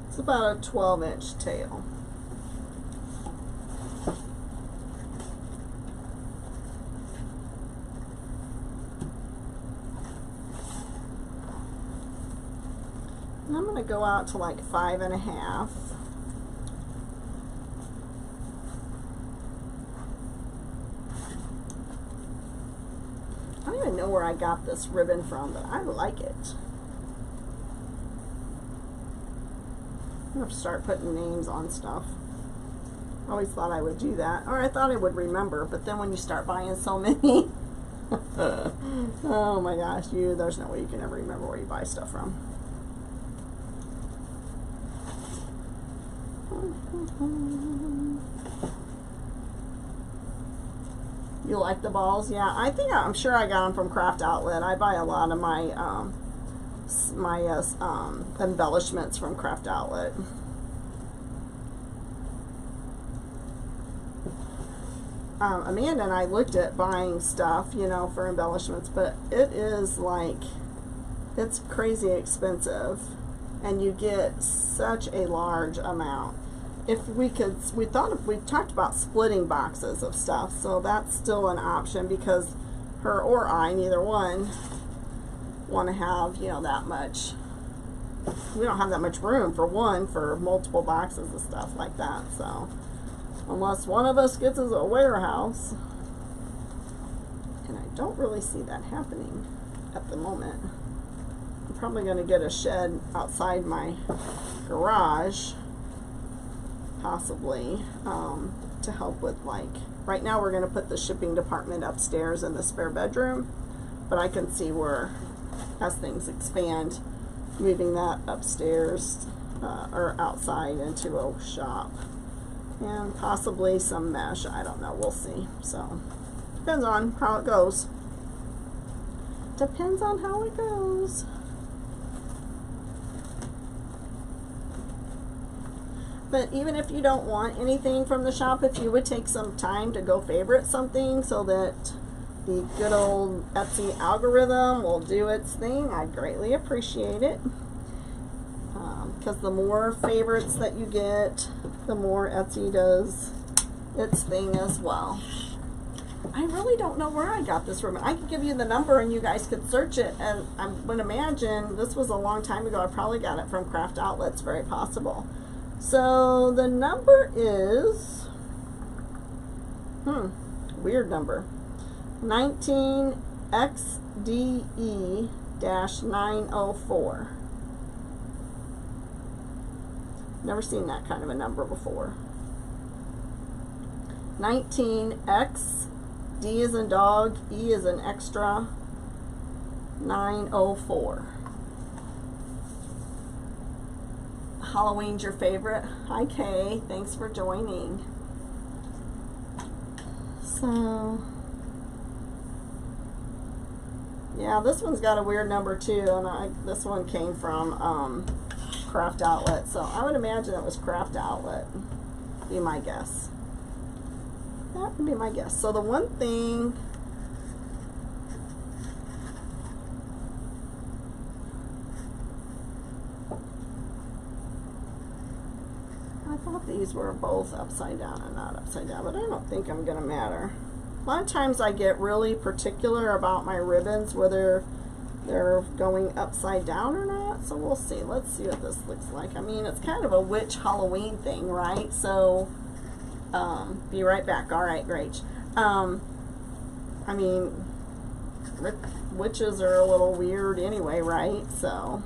It's about a 12-inch tail. And I'm going to go out to like 5.5. I don't even know where I got this ribbon from, but I like it. I'm going to start putting names on stuff. I always thought I would do that, or I thought I would remember, but then when you start buying so many, oh my gosh, there's no way you can ever remember where you buy stuff from. You like the balls? Yeah, I'm sure I got them from Craft Outlet. I buy a lot of my embellishments from Craft Outlet. Amanda and I looked at buying stuff, you know, for embellishments, but it is like, it's crazy expensive, and you get such a large amount. If we talked about splitting boxes of stuff, so that's still an option, because her or I, neither one, want to have, you know, that much. We don't have that much room for multiple boxes of stuff like that. So unless one of us gets us a warehouse, and I don't really see that happening at the moment. I'm probably going to get a shed outside my garage, possibly, to help with, like, right now we're going to put the shipping department upstairs in the spare bedroom, but I can see where, as things expand, moving that upstairs or outside into a shop, and possibly some mesh. I don't know, we'll see. So depends on how it goes. Depends on how it goes. But even if you don't want anything from the shop, if you would take some time to go favorite something so that the good old Etsy algorithm will do its thing, I'd greatly appreciate it. Because the more favorites that you get, the more Etsy does its thing as well. I really don't know where I got this ribbon. I could give you the number and you guys could search it, and I would imagine this was a long time ago. I probably got it from Craft Outlet. It's very possible. So the number is, weird number, 19XDE-904. Never seen that kind of a number before. 19X, D is in dog, E is in extra, 904. Halloween's your favorite? Hi Kay, thanks for joining. So, yeah, this one's got a weird number too, and this one came from Craft Outlet, so I would imagine it was Craft Outlet, be my guess. That would be my guess. So the one thing, I thought these were both upside down and not upside down, but I don't think I'm going to matter. A lot of times I get really particular about my ribbons, whether they're going upside down or not, so we'll see. Let's see what this looks like. I mean, it's kind of a witch Halloween thing, right? So, be right back. All right, great. I mean, witches are a little weird anyway, right? So,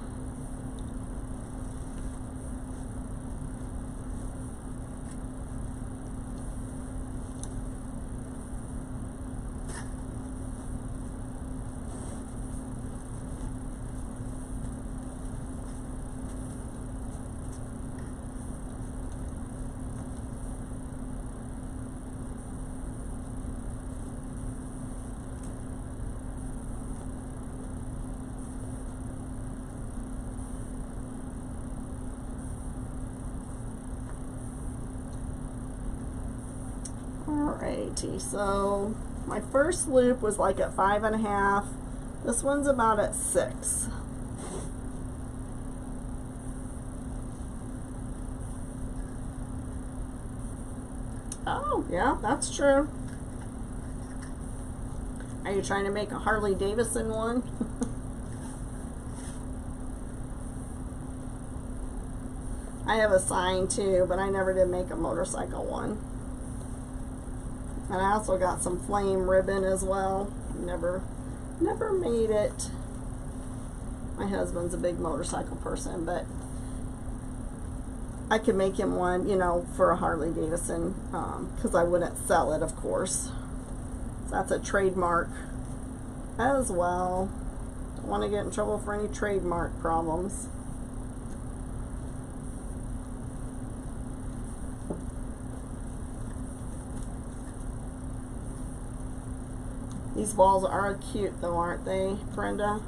alrighty, so my first loop was like at 5.5. This one's about at 6. Oh, yeah, that's true. Are you trying to make a Harley Davidson one? I have a sign too, but I never did make a motorcycle one. And I also got some flame ribbon as well. Never made it. My husband's a big motorcycle person, but I could make him one, you know, for a Harley Davidson, because I wouldn't sell it, of course. So that's a trademark as well. Don't want to get in trouble for any trademark problems. These balls are cute though, aren't they, Brenda?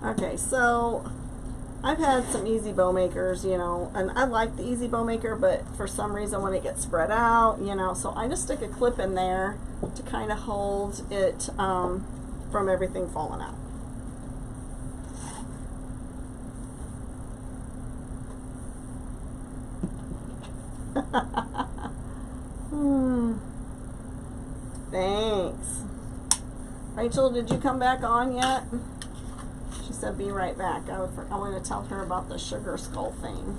Okay, so I've had some easy bow makers, you know, and I like the easy bow maker, but for some reason when it gets spread out, you know, so I just stick a clip in there to kind of hold it from everything falling out. Thanks. Rachel, did you come back on yet? She said be right back. I want to tell her about the sugar skull thing.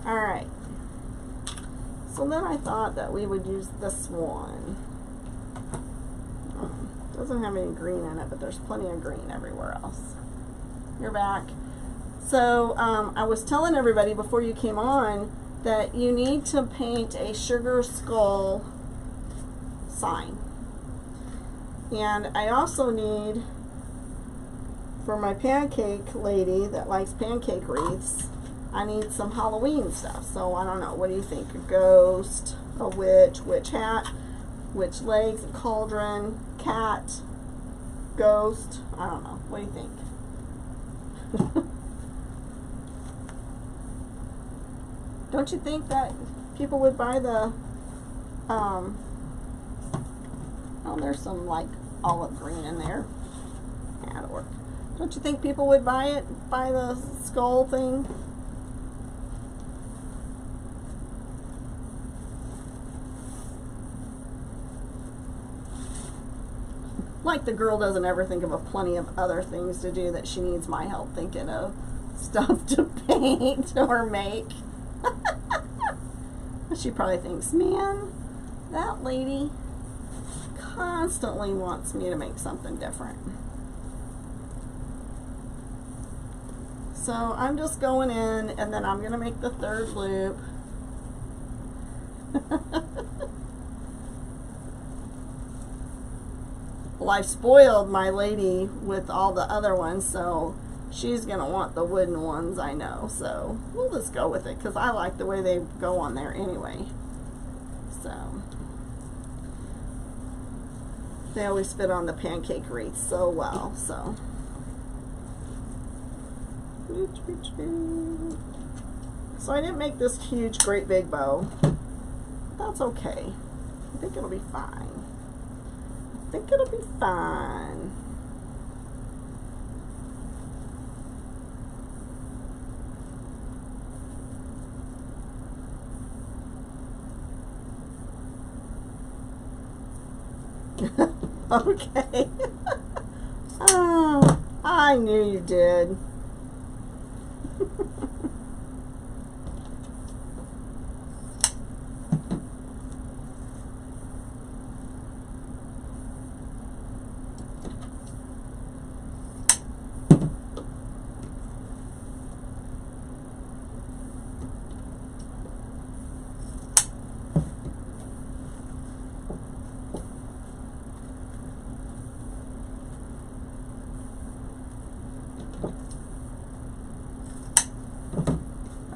Alright. So then I thought that we would use this one. Doesn't have any green in it, but there's plenty of green everywhere else. You're back. So I was telling everybody before you came on that you need to paint a sugar skull sign. And I also need, for my pancake lady that likes pancake wreaths, I need some Halloween stuff. So I don't know, what do you think? A ghost, a witch hat, witch legs, a cauldron, cat, ghost, I don't know. What do you think? Don't you think that people would buy the, oh, there's some like olive green in there. That'll work. Don't you think people would buy it, buy the skull thing? Like the girl doesn't ever think of plenty of other things to do that she needs my help thinking of stuff to paint or make. She probably thinks, man, that lady constantly wants me to make something different. So I'm just going in, and then I'm going to make the third loop. Well, I've spoiled my lady with all the other ones, so she's going to want the wooden ones, I know. So we'll just go with it, because I like the way they go on there anyway. So they always fit on the pancake wreath so well, so. So I didn't make this huge, great big bow. That's okay. I think it'll be fine. I think it'll be fine. Okay. Oh, I knew you did.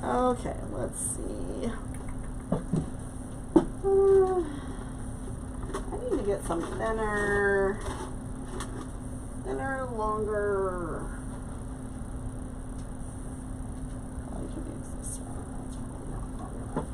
Okay, let's see. I need to get some thinner, longer. I can use this one. That's probably not long enough.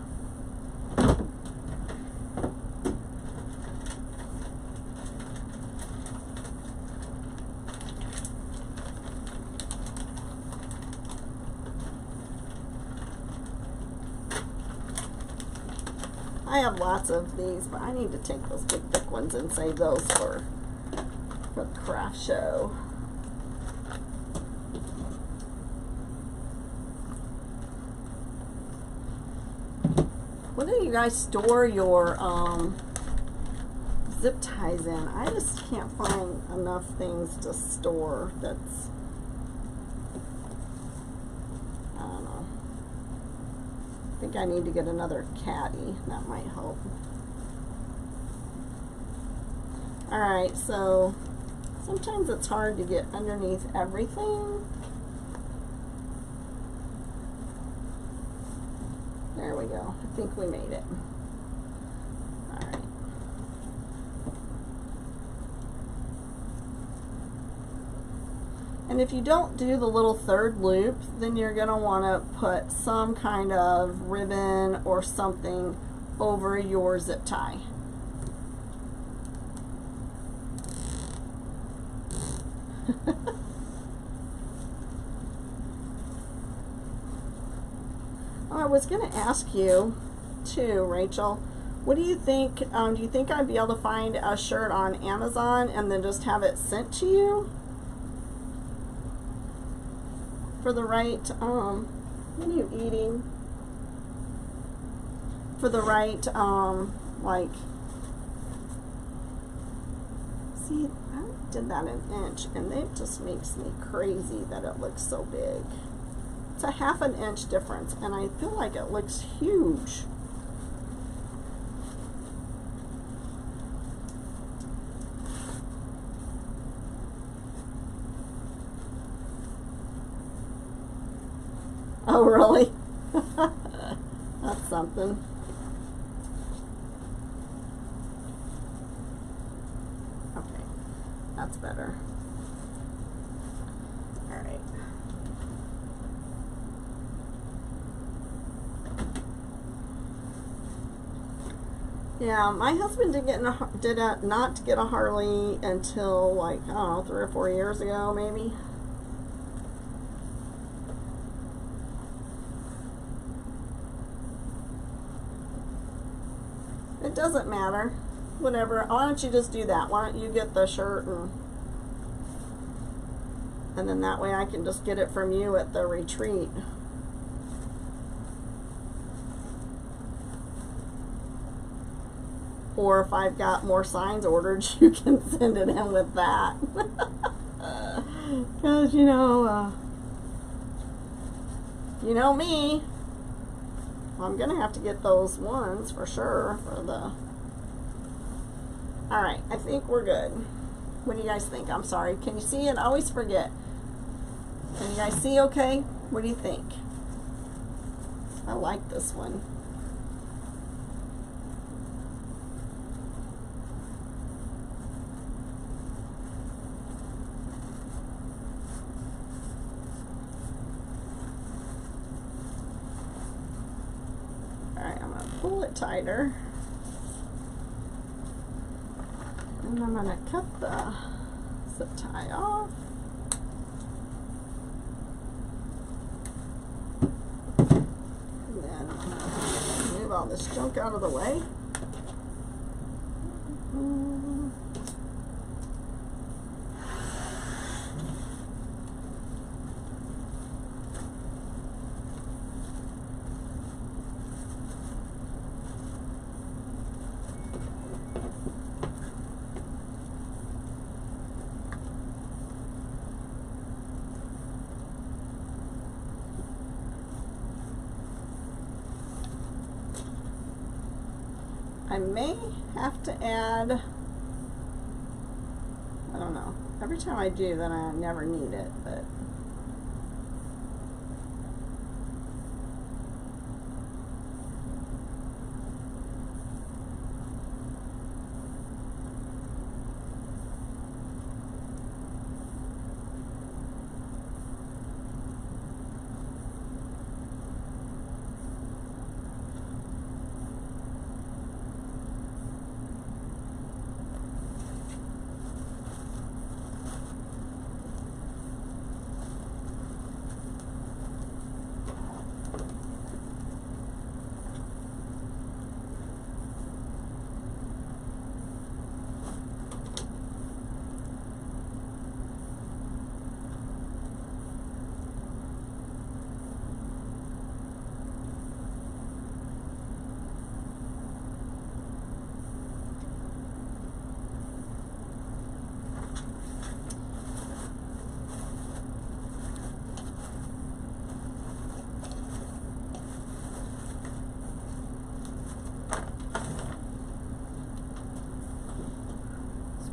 I have lots of these, but I need to take those big thick ones and save those for the craft show. What do you guys store your zip ties in? I just can't find enough things to store that's, I don't know. I think I need to get another caddy. That might help. Alright, so sometimes it's hard to get underneath everything. There we go. I think we made it. Alright. And if you don't do the little third loop, then you're going to want to put some kind of ribbon or something over your zip tie. Oh, I was going to ask you too, Rachel, what do you think? Do you think I'd be able to find a shirt on Amazon and then just have it sent to you for the right, what are you eating? For the right, like, see, I did that an inch, and it just makes me crazy that it looks so big. It's a ½ an inch difference, and I feel like it looks huge. Oh, really? That's something. Okay, that's better. All right. Yeah, my husband did not get a Harley until like, I don't know, 3 or 4 years ago, maybe. It doesn't matter. Whatever. Why don't you just do that? Why don't you get the shirt and then that way I can just get it from you at the retreat. Or if I've got more signs ordered, you can send it in with that. Because, you know me. I'm going to have to get those ones for sure for the... Alright, I think we're good. What do you guys think? I'm sorry. Can you see it? I always forget. Can you guys see okay? What do you think? I like this one. Alright, I'm going to pull it tighter. And I'm going to cut the zip tie off. And then move all this junk out of the way. I may have to add, I don't know, every time I do then I never need it, but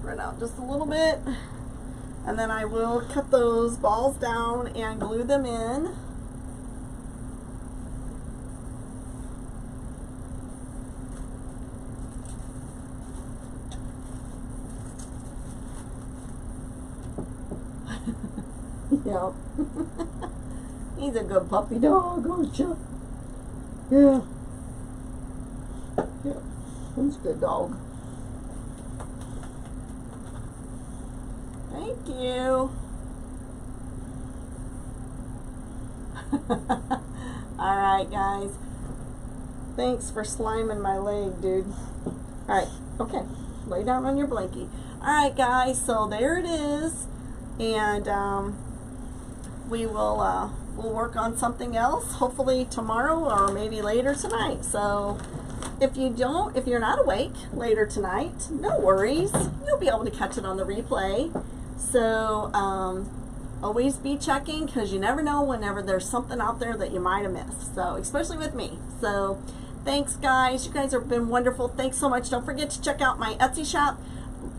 spread out just a little bit, and then I will cut those balls down and glue them in. Yep. He's a good puppy dog, aren't you? Yeah. Yeah. He's a good dog. Thank you. Alright, guys. Thanks for sliming my leg, dude. Alright, okay. Lay down on your blankie. Alright, guys, so there it is. And we will we'll work on something else, hopefully tomorrow or maybe later tonight. So if you're not awake later tonight, no worries. You'll be able to catch it on the replay. So always be checking, because you never know whenever there's something out there that you might have missed. So especially with me. So thanks, guys. You guys have been wonderful. Thanks so much. Don't forget to check out my Etsy shop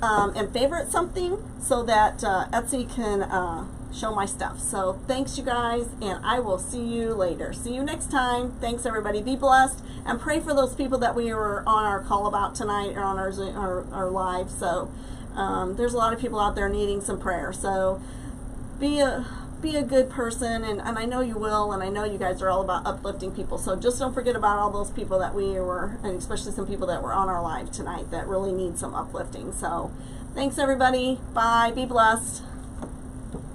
and favorite something so that Etsy can show my stuff. So thanks, you guys, and I will see you later. See you next time. Thanks, everybody. Be blessed, and pray for those people that we were on our call about tonight, or on our live. So there's a lot of people out there needing some prayer. So be be a good person, and I know you will, and I know you guys are all about uplifting people. So just don't forget about all those people that we were, and especially some people that were on our live tonight that really need some uplifting. So thanks everybody. Bye. Be blessed.